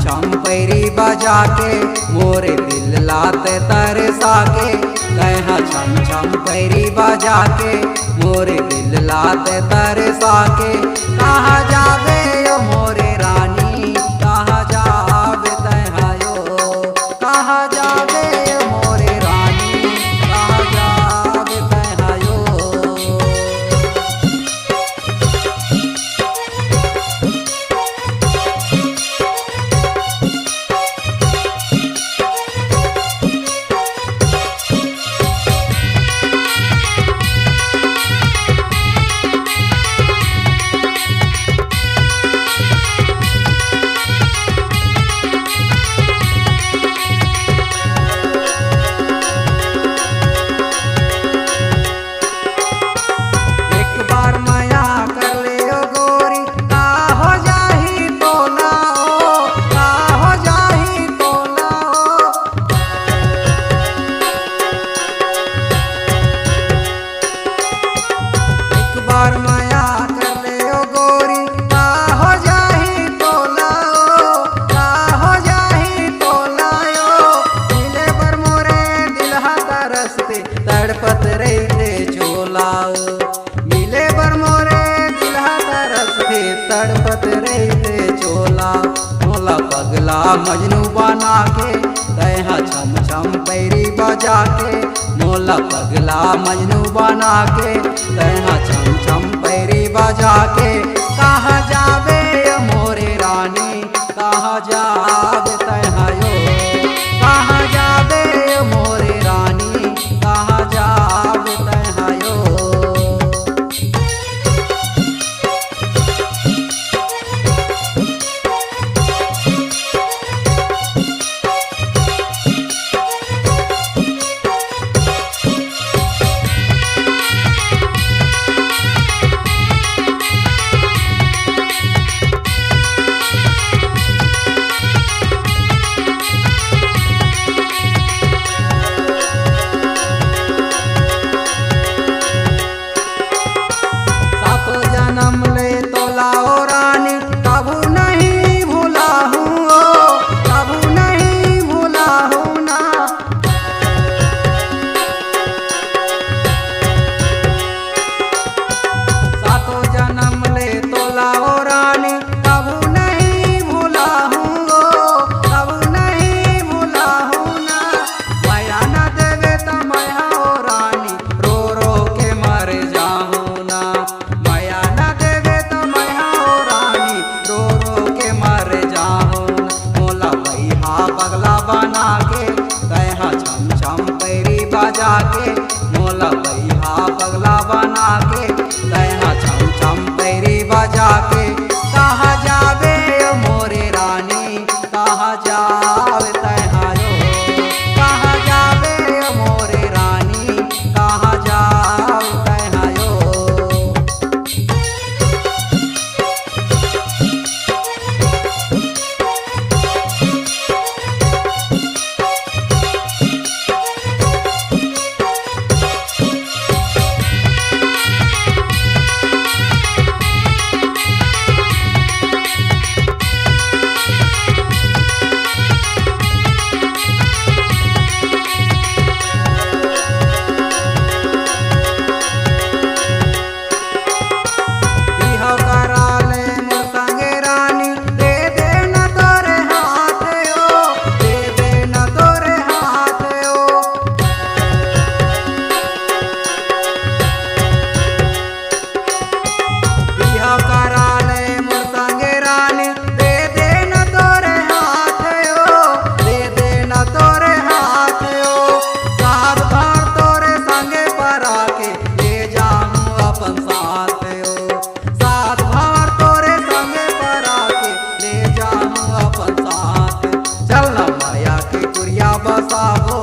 छम पैरी बजा के मोरे दिल लाते तरसा के। कहाँ छम छम पैरी बजा के मोरे दिल लाते तरसा के। कहाँ जावे यो मोरे रानी कहाँ जावे तहायो। कहाँ जावे यो मोरे रानी कहाँ जावे तहायो। तड़पत रहते चोलाओ मिले बर मोरे दिलहा तरस के। तड़पत रहते चोला मोला पगला मजनू बना के। तहाँ छम छम पैरी बजा के मोला पगला मजनू बना के। तहाँ छम छम पैरी बजा के। कहाँ जावे मोरे रानी कहाँ जावे तहायो। कहाँ जावे मोरे रानी कहाँ जावे तहायो। बजा के मोला बैहा पगला बना के। तहाँ छम छम पैरी बजा के। कहाँ जावे मोरे रानी कहाँ जावे तहायो। कहाँ जावे मोरे रानी कहाँ जावे तहायो। चलना माया की कुरिया बसावो